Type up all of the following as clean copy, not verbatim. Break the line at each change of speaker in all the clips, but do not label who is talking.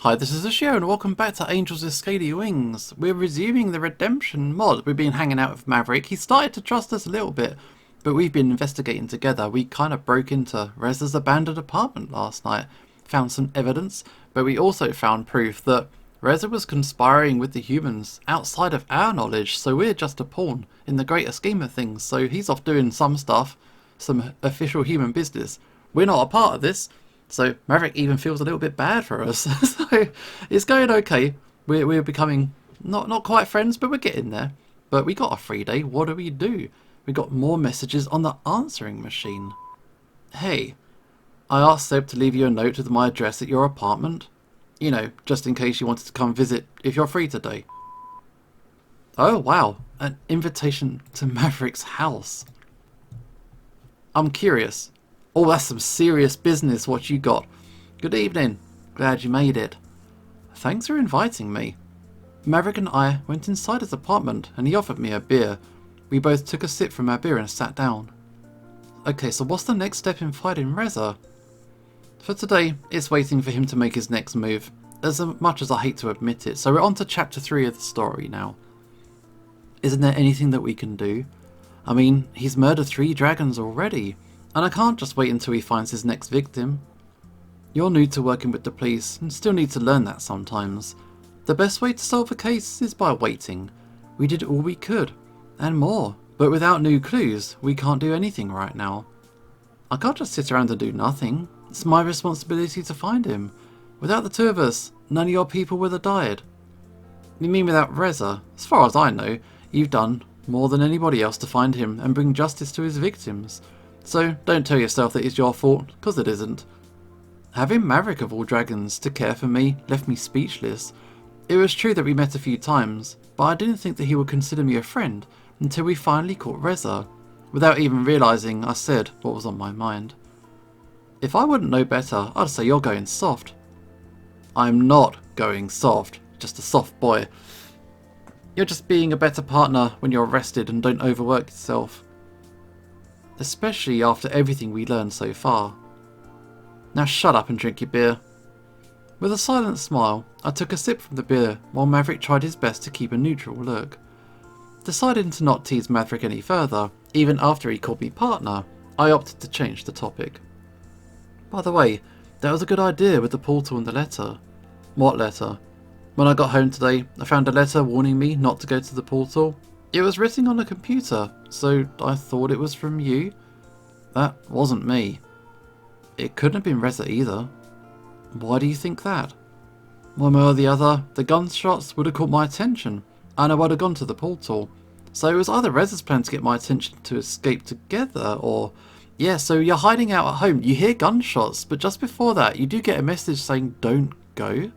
Hi, this is the show and welcome back to Angels with Scaly Wings. We're resuming the Redemption mod. We've been hanging out with Maverick. He started to trust us a little bit, but we've been investigating together. We kind of broke into Reza's abandoned apartment last night, found some evidence, but we also found proof that Reza was conspiring with the humans outside of our knowledge, so we're just a pawn in the greater scheme of things. So he's off doing some stuff, some official human business. We're not a part of this. So Maverick even feels a little bit bad for us. So it's going okay. We're becoming not quite friends, but we're getting there. But we got a free day. What do? We got more messages on the answering machine. Hey, I asked Seb to leave you a note with my address at your apartment. You know, just in case you wanted to come visit if you're free today. Oh wow, an invitation to Maverick's house. I'm curious. Oh, that's some serious business what you got. Good evening. Glad you made it. Thanks for inviting me. Maverick and I went inside his apartment and he offered me a beer. We both took a sip from our beer and sat down. Okay, so what's the next step in fighting Reza? For today, it's waiting for him to make his next move, as much as I hate to admit it. So we're on to chapter 3 of the story now. Isn't there anything that we can do? I mean, he's murdered 3 dragons already. And I can't just wait until he finds his next victim. You're new to working with the police and still need to learn that sometimes. The best way to solve a case is by waiting. We did all we could, and more, but without new clues, we can't do anything right now. I can't just sit around and do nothing. It's my responsibility to find him. Without the 2 of us, none of your people would have died. You mean without Reza? As far as I know, you've done more than anybody else to find him and bring justice to his victims. So don't tell yourself that it's your fault, because it isn't. Having Maverick of all dragons to care for me left me speechless. It was true that we met a few times, but I didn't think that he would consider me a friend until we finally caught Reza. Without even realising, I said what was on my mind. If I wouldn't know better, I'd say you're going soft. I'm not going soft, just a soft boy. You're just being a better partner when you're rested and don't overwork yourself. Especially after everything we learned so far. Now shut up and drink your beer. With a silent smile, I took a sip from the beer while Maverick tried his best to keep a neutral look. Deciding to not tease Maverick any further, even after he called me partner, I opted to change the topic. By the way, that was a good idea with the portal and the letter. What letter? When I got home today, I found a letter warning me not to go to the portal. It was written on a computer, so I thought it was from you. That wasn't me. It couldn't have been Reza either. Why do you think that? One way or the other, the gunshots would have caught my attention, and I would have gone to the portal. So it was either Reza's plan to get my attention to escape together, or... Yeah, so you're hiding out at home, you hear gunshots, but just before that, you do get a message saying don't go.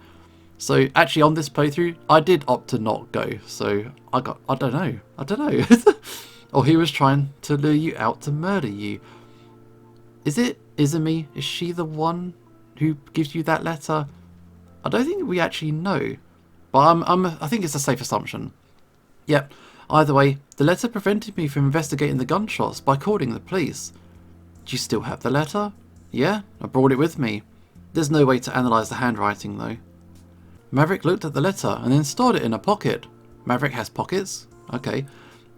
So actually on this playthrough, I did opt to not go, so I don't know. Or he was trying to lure you out to murder you. Is it Izumi? Is she the one who gives you that letter? I don't think we actually know, but I think it's a safe assumption. Yep, either way, the letter prevented me from investigating the gunshots by calling the police. Do you still have the letter? Yeah, I brought it with me. There's no way to analyse the handwriting though. Maverick looked at the letter and then stored it in a pocket. Maverick has pockets? Okay,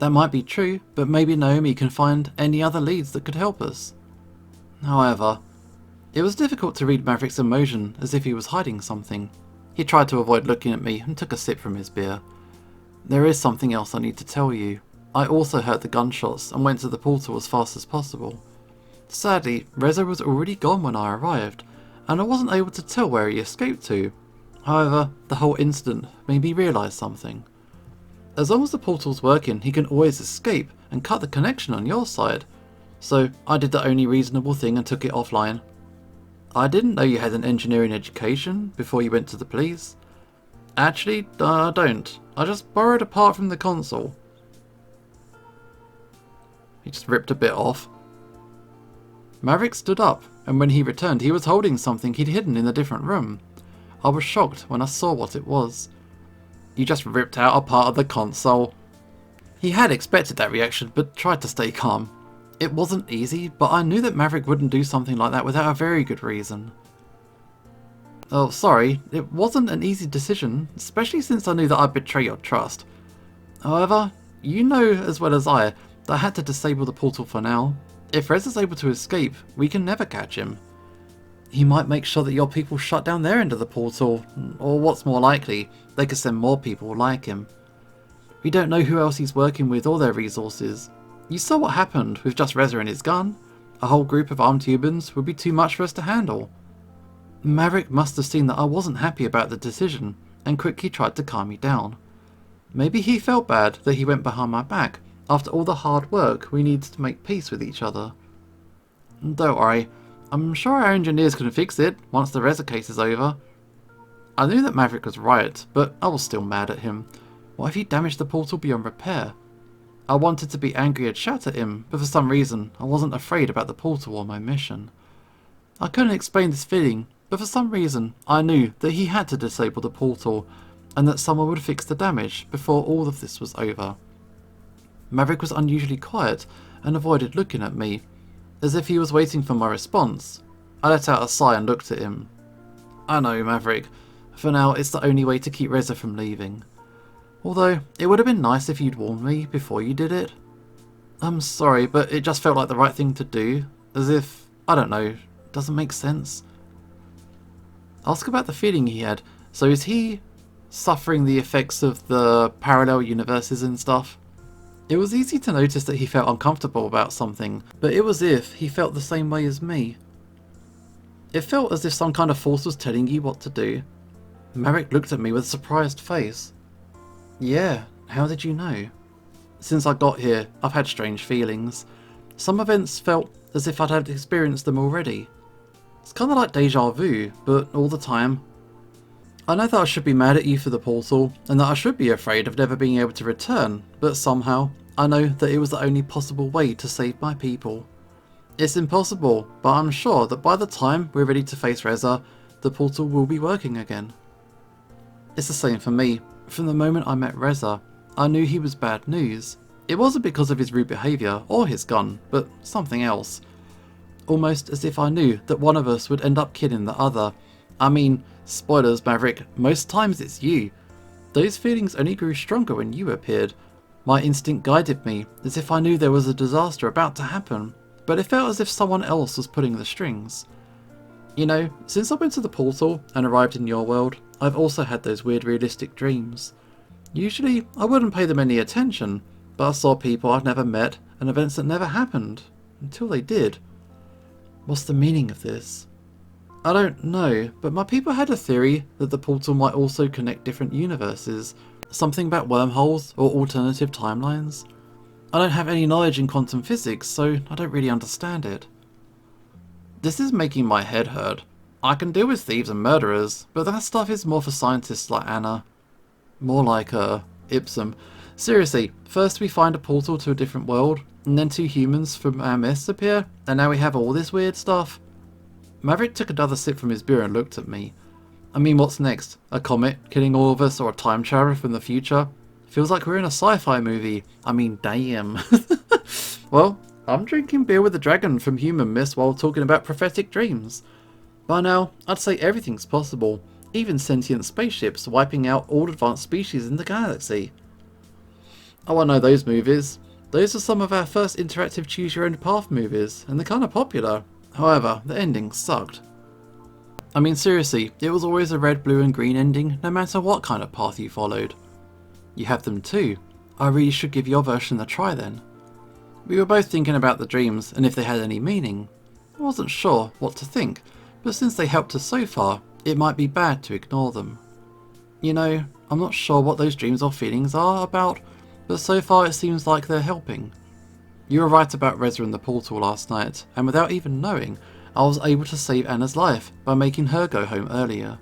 that might be true, but maybe Naomi can find any other leads that could help us. However, it was difficult to read Maverick's emotion as if he was hiding something. He tried to avoid looking at me and took a sip from his beer. There is something else I need to tell you. I also heard the gunshots and went to the portal as fast as possible. Sadly, Reza was already gone when I arrived, and I wasn't able to tell where he escaped to. However, the whole incident made me realise something. As long as the portal's working, he can always escape and cut the connection on your side. So I did the only reasonable thing and took it offline. I didn't know you had an engineering education before you went to the police. Actually, I don't. I just borrowed a part from the console. He just ripped a bit off. Maverick stood up, and when he returned, he was holding something he'd hidden in a different room. I was shocked when I saw what it was. You just ripped out a part of the console. He had expected that reaction, but tried to stay calm. It wasn't easy, but I knew that Maverick wouldn't do something like that without a very good reason. Oh, sorry, it wasn't an easy decision, especially since I knew that I'd betray your trust. However, you know as well as I that I had to disable the portal for now. If Reza's able to escape, we can never catch him. He might make sure that your people shut down their end of the portal, or what's more likely, they could send more people like him. We don't know who else he's working with or their resources. You saw what happened with just Reza and his gun. A whole group of armed humans would be too much for us to handle. Maverick must have seen that I wasn't happy about the decision, and quickly tried to calm me down. Maybe he felt bad that he went behind my back, after all the hard work we needed to make peace with each other. Don't worry, I'm sure our engineers can fix it once the Reza case is over. I knew that Maverick was right, but I was still mad at him. What if he damaged the portal beyond repair? I wanted to be angry and shout at him, but for some reason I wasn't afraid about the portal or my mission. I couldn't explain this feeling, but for some reason I knew that he had to disable the portal, and that someone would fix the damage before all of this was over. Maverick was unusually quiet and avoided looking at me, as if he was waiting for my response. I let out a sigh and looked at him. I know, Maverick. For now, it's the only way to keep Reza from leaving. Although, it would have been nice if you'd warned me before you did it. I'm sorry, but it just felt like the right thing to do. As if, I don't know, doesn't make sense. Ask about the feeling he had. So is he suffering the effects of the parallel universes and stuff? It was easy to notice that he felt uncomfortable about something, but it was as if he felt the same way as me. It felt as if some kind of force was telling you what to do. Maverick looked at me with a surprised face. Yeah, how did you know? Since I got here, I've had strange feelings. Some events felt as if I'd had experienced them already. It's kind of like deja vu, but all the time. I know that I should be mad at you for the portal, and that I should be afraid of never being able to return, but somehow, I know that it was the only possible way to save my people. It's impossible, but I'm sure that by the time we're ready to face Reza, the portal will be working again. It's the same for me. From the moment I met Reza, I knew he was bad news. It wasn't because of his rude behaviour or his gun, but something else. Almost as if I knew that one of us would end up killing the other. I mean, spoilers, Maverick, most times it's you. Those feelings only grew stronger when you appeared. My instinct guided me, as if I knew there was a disaster about to happen, but it felt as if someone else was pulling the strings. You know, since I went to the portal and arrived in your world, I've also had those weird realistic dreams. Usually, I wouldn't pay them any attention, but I saw people I've never met and events that never happened, until they did. What's the meaning of this? I don't know, but my people had a theory that the portal might also connect different universes, something about wormholes or alternative timelines. I don't have any knowledge in quantum physics, so I don't really understand it. This is making my head hurt. I can deal with thieves and murderers, but that stuff is more for scientists like Anna. More like Ipsum. Seriously, first we find a portal to a different world, and then two humans from our mess appear, and now we have all this weird stuff. Maverick took another sip from his beer and looked at me. I mean, what's next? A comet killing all of us, or a time traveler from the future? Feels like we're in a sci-fi movie. I mean, damn. Well, I'm drinking beer with a dragon from Human Mist while talking about prophetic dreams. By now, I'd say everything's possible, even sentient spaceships wiping out all advanced species in the galaxy. Oh, I know those movies. Those are some of our first interactive choose-your-own-path movies, and they're kinda popular. However, the endings sucked. I mean, seriously, it was always a red, blue and green ending, no matter what kind of path you followed. You have them too. I really should give your version a try then. We were both thinking about the dreams, and if they had any meaning. I wasn't sure what to think, but since they helped us so far, it might be bad to ignore them. You know, I'm not sure what those dreams or feelings are about, but so far it seems like they're helping. You were right about Reza and the portal last night, and without even knowing, I was able to save Anna's life by making her go home earlier.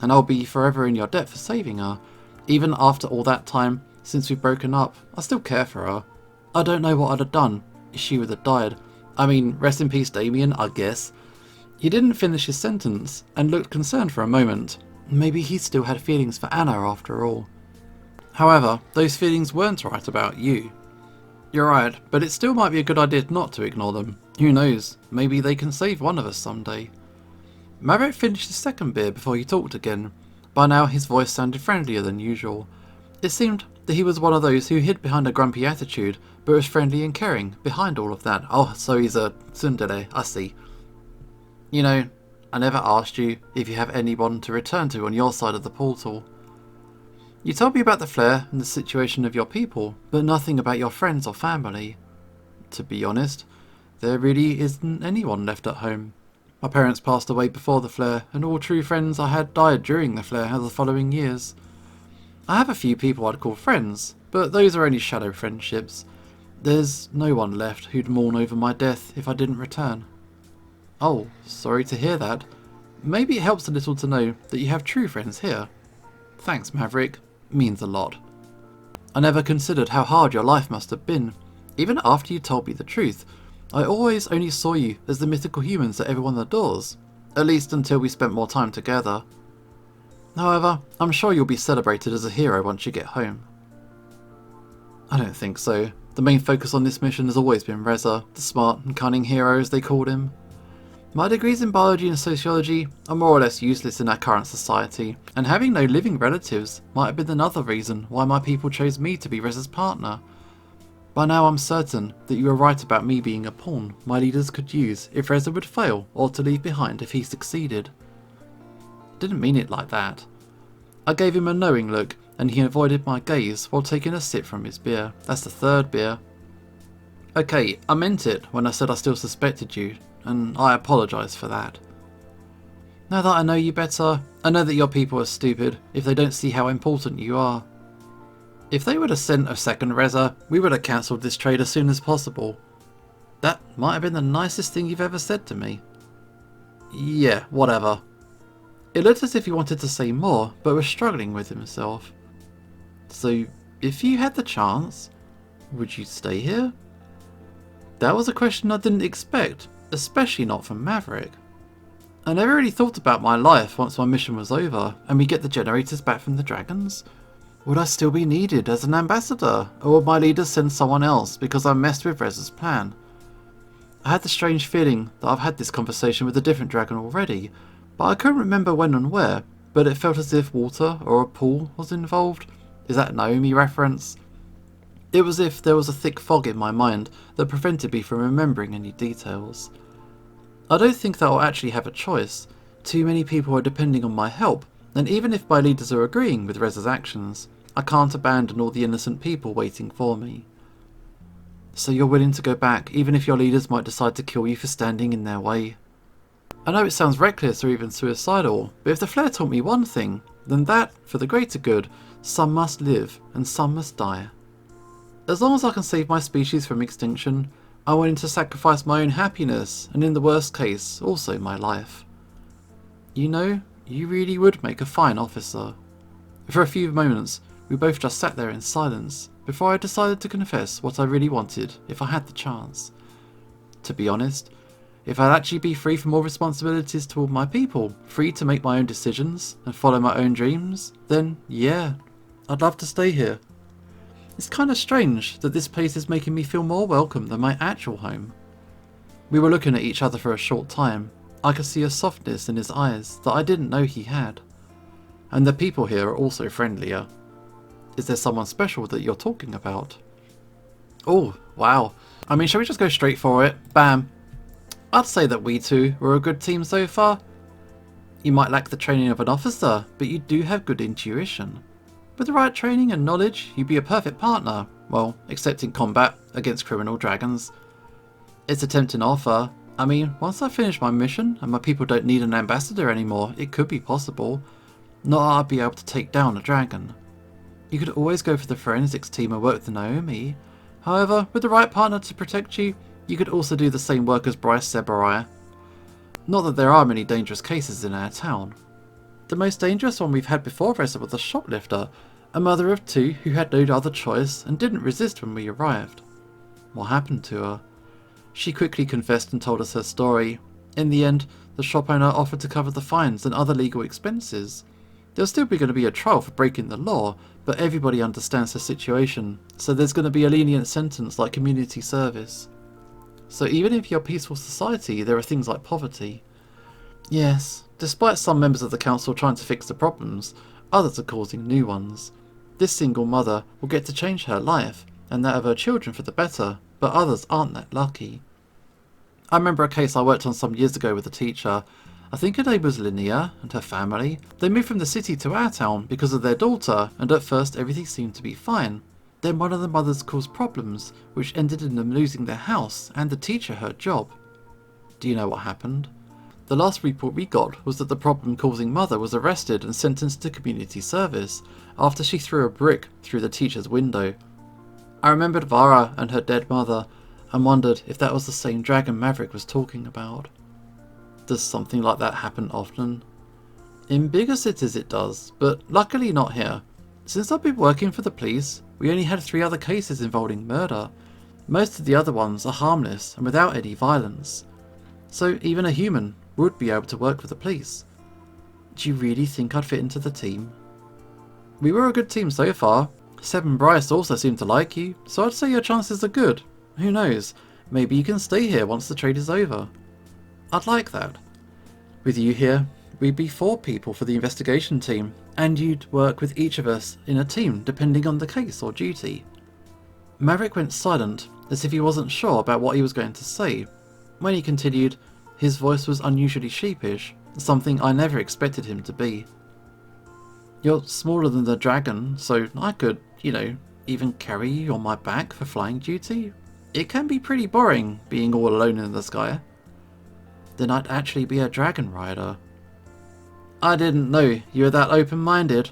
And I'll be forever in your debt for saving her. Even after all that time, since we've broken up, I still care for her. I don't know what I'd have done if she would have died. I mean, rest in peace Damien, I guess. He didn't finish his sentence, and looked concerned for a moment. Maybe he still had feelings for Anna after all. However, those feelings weren't right about you. You're right, but it still might be a good idea not to ignore them. Who knows, maybe they can save one of us someday. Maverick finished his second beer before he talked again. By now his voice sounded friendlier than usual. It seemed that he was one of those who hid behind a grumpy attitude, but was friendly and caring behind all of that. Oh, so he's a tsundere, I see. You know, I never asked you if you have anyone to return to on your side of the portal. You told me about the flare and the situation of your people, but nothing about your friends or family. To be honest, there really isn't anyone left at home. My parents passed away before the flare, and all true friends I had died during the flare of the following years. I have a few people I'd call friends, but those are only shadow friendships. There's no one left who'd mourn over my death if I didn't return. Oh, sorry to hear that. Maybe it helps a little to know that you have true friends here. Thanks, Maverick. Means a lot. I never considered how hard your life must have been. Even after you told me the truth, I always only saw you as the mythical humans that everyone adores. At least until we spent more time together. However, I'm sure you'll be celebrated as a hero once you get home. I don't think so. The main focus on this mission has always been Reza, the smart and cunning hero as they called him. My degrees in biology and sociology are more or less useless in our current society, and having no living relatives might have been another reason why my people chose me to be Reza's partner. By now I'm certain that you were right about me being a pawn my leaders could use if Reza would fail or to leave behind if he succeeded. Didn't mean it like that. I gave him a knowing look and he avoided my gaze while taking a sip from his beer. That's the third beer. Okay, I meant it when I said I still suspected you, and I apologise for that. Now that I know you better, I know that your people are stupid if they don't see how important you are. If they would have sent a second Reza, we would have cancelled this trade as soon as possible. That might have been the nicest thing you've ever said to me. Yeah, whatever. It looked as if he wanted to say more, but was struggling with himself. So, if you had the chance, would you stay here? That was a question I didn't expect, especially not from Maverick. I never really thought about my life once my mission was over and we get the generators back from the dragons. Would I still be needed as an ambassador, or would my leaders send someone else because I messed with Reza's plan? I had the strange feeling that I've had this conversation with a different dragon already, but I couldn't remember when and where, but it felt as if water or a pool was involved. Is that a Naomi reference? It was as if there was a thick fog in my mind that prevented me from remembering any details. I don't think that I'll actually have a choice. Too many people are depending on my help, and even if my leaders are agreeing with Reza's actions, I can't abandon all the innocent people waiting for me. So you're willing to go back, even if your leaders might decide to kill you for standing in their way? I know it sounds reckless or even suicidal, but if the flare taught me one thing, then that, for the greater good, some must live and some must die. As long as I can save my species from extinction, I'm willing to sacrifice my own happiness, and in the worst case, also my life. You know, you really would make a fine officer. For a few moments, we both just sat there in silence, before I decided to confess what I really wanted if I had the chance. To be honest, if I'd actually be free from all responsibilities toward my people, free to make my own decisions and follow my own dreams, then yeah, I'd love to stay here. It's kind of strange that this place is making me feel more welcome than my actual home. We were looking at each other for a short time. I could see a softness in his eyes that I didn't know he had. And the people here are also friendlier. Is there someone special that you're talking about? Oh, wow. I mean, shall we just go straight for it? Bam. I'd say that we two were a good team so far. You might lack the training of an officer, but you do have good intuition. With the right training and knowledge, you'd be a perfect partner. Well, except in combat against criminal dragons. It's a tempting offer. I mean, once I finish my mission and my people don't need an ambassador anymore, it could be possible. Not that I'd be able to take down a dragon. You could always go for the forensics team and work with Naomi. However, with the right partner to protect you, you could also do the same work as Bryce said or I. Not that there are many dangerous cases in our town. The most dangerous one we've had before Reza was a shoplifter, a mother of two who had no other choice and didn't resist when we arrived. What happened to her? She quickly confessed and told us her story. In the end, the shop owner offered to cover the fines and other legal expenses. There'll still be going to be a trial for breaking the law, but everybody understands the situation, so there's going to be a lenient sentence like community service. So even if you're a peaceful society, there are things like poverty. Yes, Despite some members of the council trying to fix the problems, others are causing new ones. This single mother will get to change her life, and that of her children for the better, but others aren't that lucky. I remember a case I worked on some years ago with a teacher. I think her name was Linnea, and her family. They moved from the city to our town because of their daughter, and at first everything seemed to be fine. Then one of the mothers caused problems, which ended in them losing their house and the teacher her job. Do you know what happened? The last report we got was that the problem-causing mother was arrested and sentenced to community service after she threw a brick through the teacher's window. I remembered Vara and her dead mother and wondered if that was the same dragon Maverick was talking about. Does something like that happen often? In bigger cities it does, but luckily not here. Since I've been working for the police, we only had 3 other cases involving murder. Most of the other ones are harmless and without any violence. So even a human would be able to work for the police. Do you really think I'd fit into the team? We were a good team so far. Seb and Bryce also seem to like you, so I'd say your chances are good. Who knows, maybe you can stay here once the trade is over. I'd like that. With you here, we'd be 4 people for the investigation team, and you'd work with each of us in a team depending on the case or duty. Maverick went silent, as if he wasn't sure about what he was going to say. When he continued, his voice was unusually sheepish, something I never expected him to be. You're smaller than the dragon, so I could, even carry you on my back for flying duty. It can be pretty boring being all alone in the sky. Then I'd actually be a dragon rider. I didn't know you were that open-minded.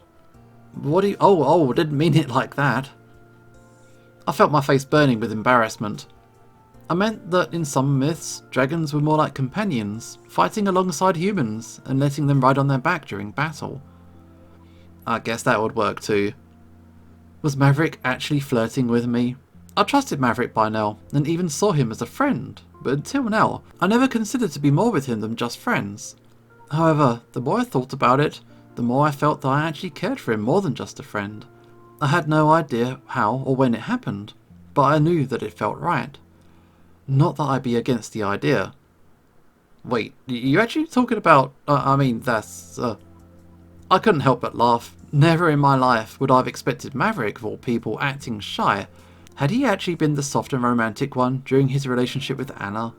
What do you... Oh, didn't mean it like that. I felt my face burning with embarrassment. I meant that in some myths, dragons were more like companions, fighting alongside humans and letting them ride on their back during battle. I guess that would work too. Was Maverick actually flirting with me? I trusted Maverick by now, and even saw him as a friend, but until now, I never considered to be more with him than just friends. However, the more I thought about it, the more I felt that I actually cared for him more than just a friend. I had no idea how or when it happened, but I knew that it felt right. Not that I'd be against the idea. Wait, you actually talking about... I couldn't help but laugh. Never in my life would I have expected Maverick, of all people, acting shy. Had he actually been the soft and romantic one during his relationship with Anna?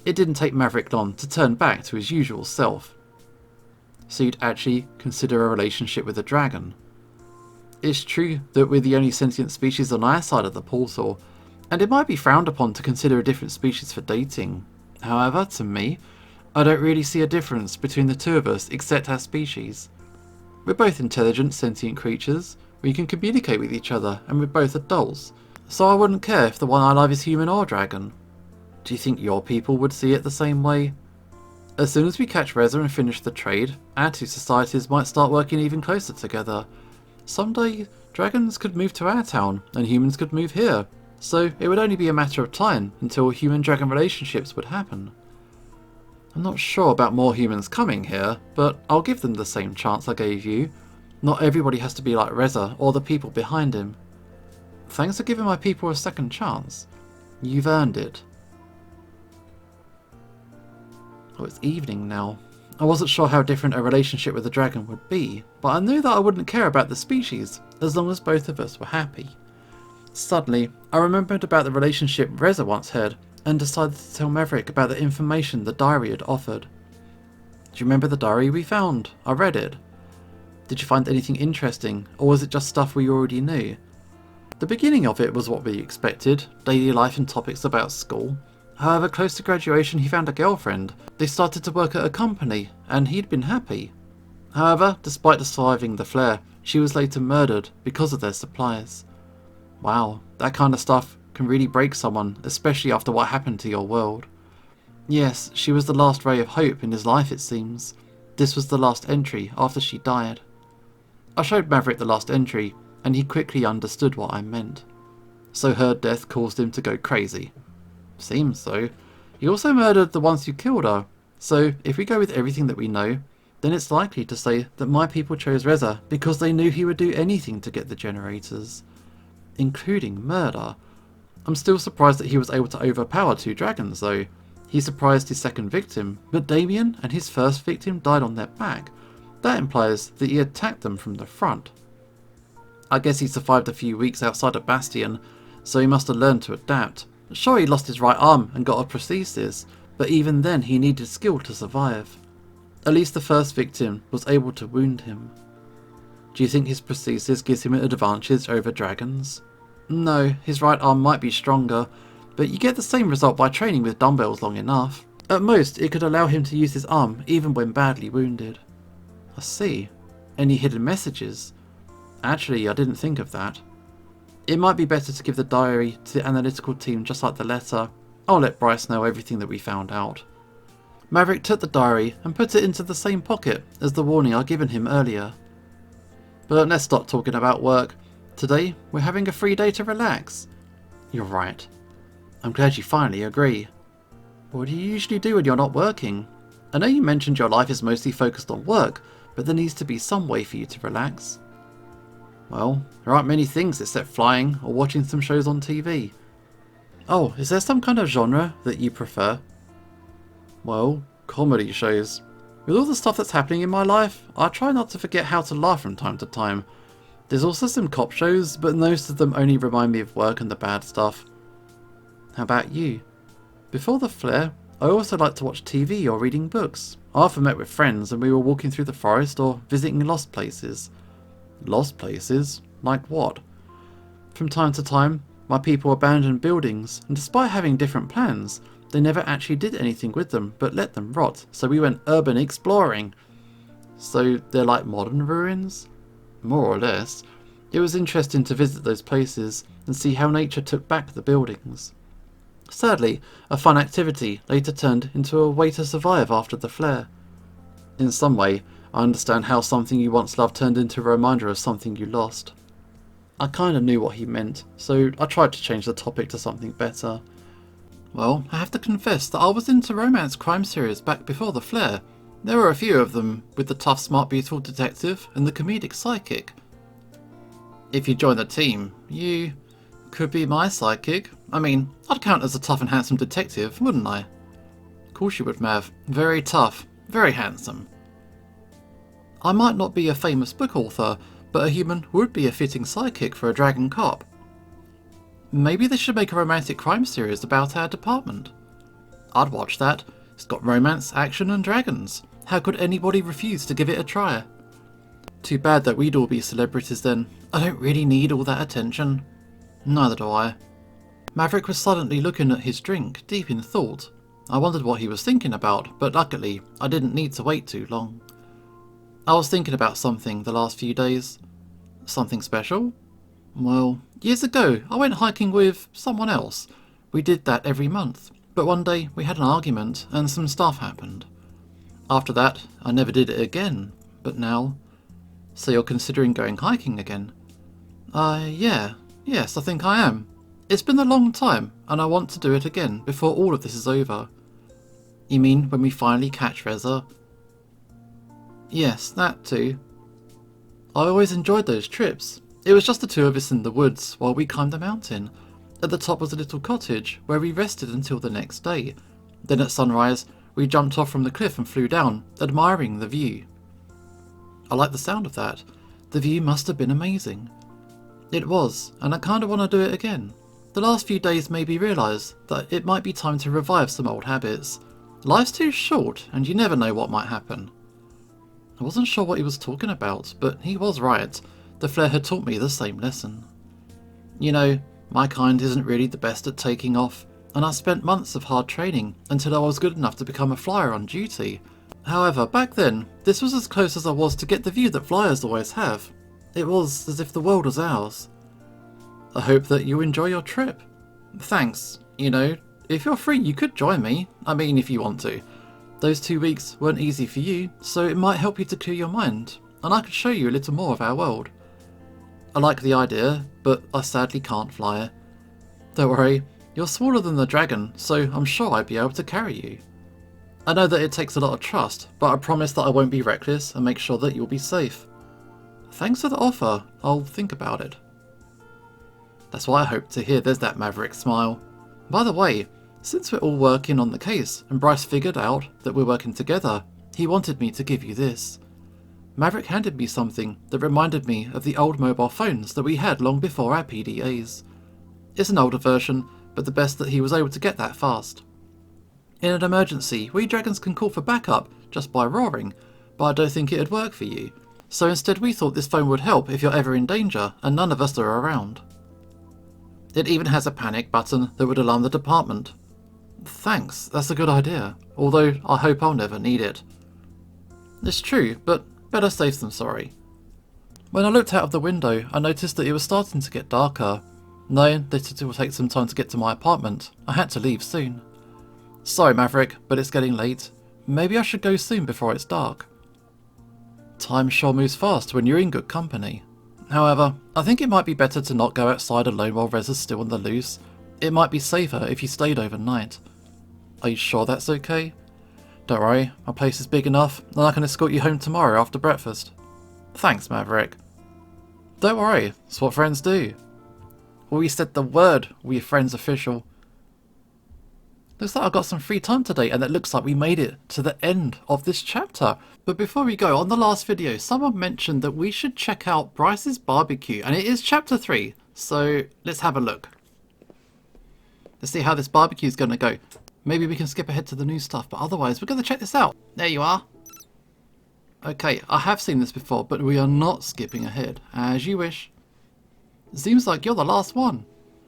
It didn't take Maverick long to turn back to his usual self. So you'd actually consider a relationship with a dragon? It's true that we're the only sentient species on our side of the portal, and it might be frowned upon to consider a different species for dating. However, to me, I don't really see a difference between the 2 of us except our species. We're both intelligent, sentient creatures. We can communicate with each other, and we're both adults, so I wouldn't care if the one I love is human or dragon. Do you think your people would see it the same way? As soon as we catch Reza and finish the trade, our 2 societies might start working even closer together. Someday, dragons could move to our town, and humans could move here, so it would only be a matter of time until human-dragon relationships would happen. I'm not sure about more humans coming here, but I'll give them the same chance I gave you. Not everybody has to be like Reza or the people behind him. Thanks for giving my people a second chance. You've earned it. Oh, it's evening now. I wasn't sure how different a relationship with a dragon would be, but I knew that I wouldn't care about the species, as long as both of us were happy. Suddenly, I remembered about the relationship Reza once had, and decided to tell Maverick about the information the diary had offered. Do you remember the diary we found? I read it. Did you find anything interesting, or was it just stuff we already knew? The beginning of it was what we expected, daily life and topics about school. However, close to graduation he found a girlfriend. They started to work at a company, and he'd been happy. However, despite surviving the flare, she was later murdered because of their supplies. Wow, that kind of stuff can really break someone, especially after what happened to your world. Yes, she was the last ray of hope in his life, it seems. This was the last entry after she died. I showed Maverick the last entry, and he quickly understood what I meant. So her death caused him to go crazy. Seems so. He also murdered the ones who killed her, so if we go with everything that we know, then it's likely to say that my people chose Reza because they knew he would do anything to get the generators. Including murder. I'm still surprised that he was able to overpower 2 dragons though. He surprised his second victim, but Damien and his first victim died on their back. That implies that he attacked them from the front. I guess he survived a few weeks outside of Bastion, so he must have learned to adapt. Sure, he lost his right arm and got a prosthesis, but even then he needed skill to survive. At least the first victim was able to wound him. Do you think his prosthesis gives him an advantage over dragons? No, his right arm might be stronger, but you get the same result by training with dumbbells long enough. At most, it could allow him to use his arm even when badly wounded. I see. Any hidden messages? Actually, I didn't think of that. It might be better to give the diary to the analytical team just like the letter. I'll let Bryce know everything that we found out. Maverick took the diary and put it into the same pocket as the warning I'd given him earlier. But let's stop talking about work. Today, we're having a free day to relax. You're right. I'm glad you finally agree. What do you usually do when you're not working? I know you mentioned your life is mostly focused on work, but there needs to be some way for you to relax. Well, there aren't many things except flying or watching some shows on TV. Oh, is there some kind of genre that you prefer? Well, comedy shows. With all the stuff that's happening in my life, I try not to forget how to laugh from time to time. There's also some cop shows, but most of them only remind me of work and the bad stuff. How about you? Before the flare, I also like to watch TV or reading books. I often met with friends and we were walking through the forest or visiting lost places. Lost places? Like what? From time to time, my people abandoned buildings, and despite having different plans, they never actually did anything with them but let them rot, so we went urban exploring. So they're like modern ruins? More or less. It was interesting to visit those places and see how nature took back the buildings. Sadly, a fun activity later turned into a way to survive after the flare. In some way, I understand how something you once loved turned into a reminder of something you lost. I kinda knew what he meant, so I tried to change the topic to something better. Well, I have to confess that I was into romance crime series back before the flare. There were a few of them, with the tough, smart, beautiful detective and the comedic psychic. If you join the team, you could be my sidekick. I mean, I'd count as a tough and handsome detective, wouldn't I? Of course you would, Mav. Very tough, very handsome. I might not be a famous book author, but a human would be a fitting sidekick for a dragon cop. Maybe they should make a romantic crime series about our department. I'd watch that. It's got romance, action and dragons. How could anybody refuse to give it a try? Too bad that we'd all be celebrities then. I don't really need all that attention. Neither do I. Maverick was silently looking at his drink, deep in thought. I wondered what he was thinking about, but luckily I didn't need to wait too long. I was thinking about something the last few days. Something special? Well, years ago I went hiking with someone else. We did that every month, but one day we had an argument and some stuff happened. After that, I never did it again, but now... So you're considering going hiking again? Yes, I think I am. It's been a long time, and I want to do it again before all of this is over. You mean when we finally catch Reza? Yes, that too. I always enjoyed those trips. It was just the two of us in the woods while we climbed a mountain. At the top was a little cottage where we rested until the next day. Then at sunrise, we jumped off from the cliff and flew down, admiring the view. I like the sound of that. The view must have been amazing. It was, and I kinda want to do it again. The last few days made me realise that it might be time to revive some old habits. Life's too short, and you never know what might happen. I wasn't sure what he was talking about, but he was right. The flare had taught me the same lesson. You know, my kind isn't really the best at taking off, and I spent months of hard training until I was good enough to become a flyer on duty. However, back then, this was as close as I was to get the view that flyers always have. It was as if the world was ours. I hope that you enjoy your trip. Thanks. You know, if you're free you could join me. I mean, if you want to. Those 2 weeks weren't easy for you, so it might help you to clear your mind, and I could show you a little more of our world. I like the idea, but I sadly can't fly. Don't worry, you're smaller than the dragon, so I'm sure I'd be able to carry you. I know that it takes a lot of trust, but I promise that I won't be reckless and make sure that you'll be safe. Thanks for the offer, I'll think about it. That's what I hoped to hear. There's that Maverick smile. By the way, Since we're all working on the case and Bryce figured out that we're working together, he wanted me to give you this. Maverick handed me something that reminded me of the old mobile phones that we had long before our PDAs. It's an older version, but the best that he was able to get that fast. In an emergency, we dragons can call for backup just by roaring, but I don't think it'd work for you. So instead we thought this phone would help if you're ever in danger and none of us are around. It even has a panic button that would alarm the department. Thanks, that's a good idea, although I hope I'll never need it. It's true, but better safe than sorry. When I looked out of the window, I noticed that it was starting to get darker. Knowing that it will take some time to get to my apartment, I had to leave soon. Sorry Maverick, but it's getting late. Maybe I should go soon before it's dark. Time sure moves fast when you're in good company. However, I think it might be better to not go outside alone while Reza's still on the loose. It might be safer if you stayed overnight. Are you sure that's okay? Don't worry, my place is big enough and I can escort you home tomorrow after breakfast. Thanks Maverick. Don't worry, it's what friends do. We said the word, we friends official. Looks like I've got some free time today and it looks like we made it to the end of this chapter. But before we go, on the last video, someone mentioned that we should check out Bryce's barbecue and it is chapter 3. So let's have a look. Let's see how this barbecue is going to go. Maybe we can skip ahead to the new stuff, but otherwise we're going to check this out. There you are. Okay, I have seen this before, but we are not skipping ahead. As you wish. Seems like you're the last one.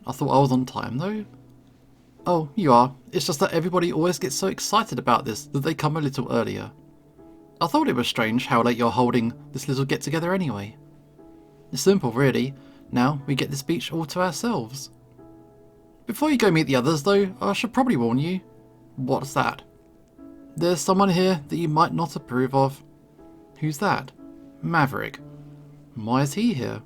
I thought I was on time though. Oh, you are. It's just that everybody always gets so excited about this that they come a little earlier. I thought it was strange how late you're holding this little get together anyway. It's simple really. Now we get this beach all to ourselves. Before you go meet the others though, I should probably warn you. What's that? There's someone here that you might not approve of. Who's that? Maverick. Why is he here?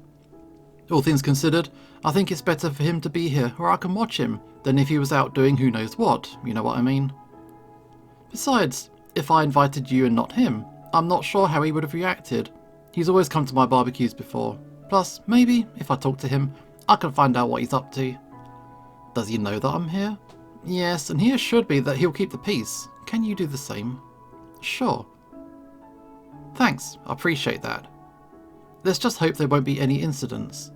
All things considered, I think it's better for him to be here where I can watch him than if he was out doing who knows what, you know what I mean? Besides, if I invited you and not him, I'm not sure how he would have reacted. He's always come to my barbecues before. Plus, maybe, if I talk to him, I can find out what he's up to. Does he know that I'm here? Yes, and he assured me that he'll keep the peace. Can you do the same? Sure. Thanks, I appreciate that. Let's just hope there won't be any incidents.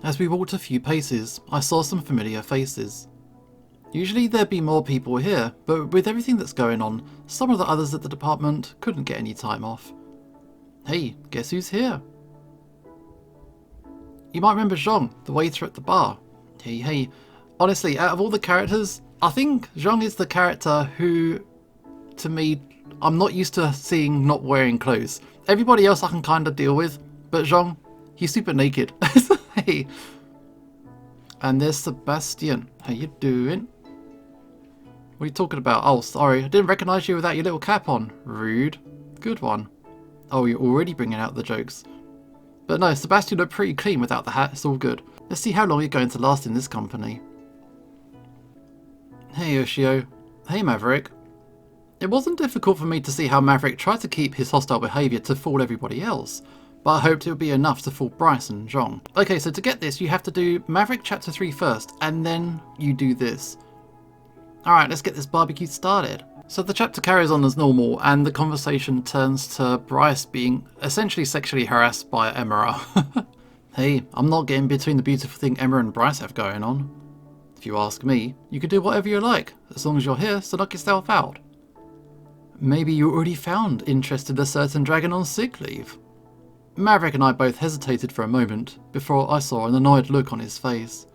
As we walked a few paces, I saw some familiar faces. Usually there'd be more people here, but with everything that's going on, some of the others at the department couldn't get any time off. Hey, guess who's here? You might remember Zhong, the waiter at the bar. Hey, honestly, out of all the characters, I think Zhong is the character who, to me, I'm not used to seeing not wearing clothes. Everybody else I can kind of deal with, but Zhong, he's super naked. Hey. And there's Sebastian. How you doing? What are you talking about? Oh, sorry. I didn't recognise you without your little cap on. Rude. Good one. Oh, you're already bringing out the jokes. But no, Sebastian looked pretty clean without the hat. It's all good. Let's see how long you're going to last in this company. Hey, Yoshio. Hey, Maverick. It wasn't difficult for me to see how Maverick tried to keep his hostile behaviour to fool everybody else, but I hoped it would be enough to fool Bryce and Zhong. Okay, so to get this, you have to do Maverick chapter 3 first, and then you do this. Alright, let's get this barbecue started. So the chapter carries on as normal, and the conversation turns to Bryce being essentially sexually harassed by Emma. Hey, I'm not getting between the beautiful thing Emma and Bryce have going on. If you ask me, you can do whatever you like, as long as you're here, so knock yourself out. Maybe you already found interest in a certain dragon on sick leave. Maverick and I both hesitated for a moment before I saw an annoyed look on his face.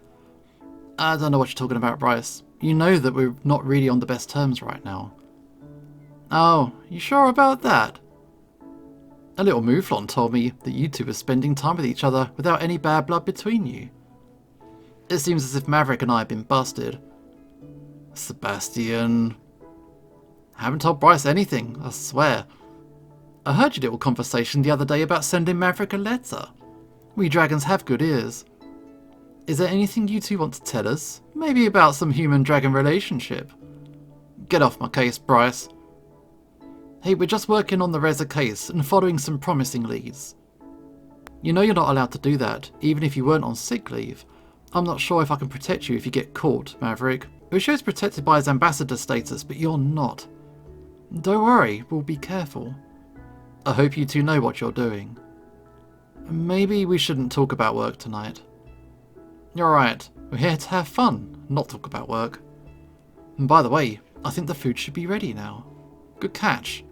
I don't know what you're talking about, Bryce. You know that we're not really on the best terms right now. Oh, you sure about that? A little mouflon told me that you two were spending time with each other without any bad blood between you. It seems as if Maverick and I have been busted. Sebastian... I haven't told Bryce anything, I swear. I heard your little conversation the other day about sending Maverick a letter. We dragons have good ears. Is there anything you two want to tell us? Maybe about some human-dragon relationship? Get off my case, Bryce. Hey, we're just working on the Reza case and following some promising leads. You know you're not allowed to do that, even if you weren't on sick leave. I'm not sure if I can protect you if you get caught, Maverick. Ushio's protected by his ambassador status, but you're not. Don't worry, we'll be careful. I hope you two know what you're doing. Maybe we shouldn't talk about work tonight. You're right, we're here to have fun, not talk about work. And by the way, I think the food should be ready now. Good catch.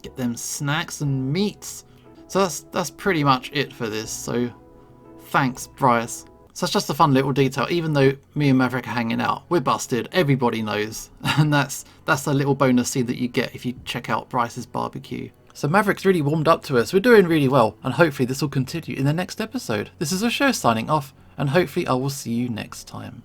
Get them snacks and meats. So that's pretty much it for this, so thanks, Bryce. So it's just a fun little detail. Even though me and Maverick are hanging out, we're busted, everybody knows. And that's a little bonus scene that you get if you check out Bryce's barbecue. So Maverick's really warmed up to us. We're doing really well, and hopefully this will continue in the next episode. This is Ushio signing off, and hopefully I will see you next time.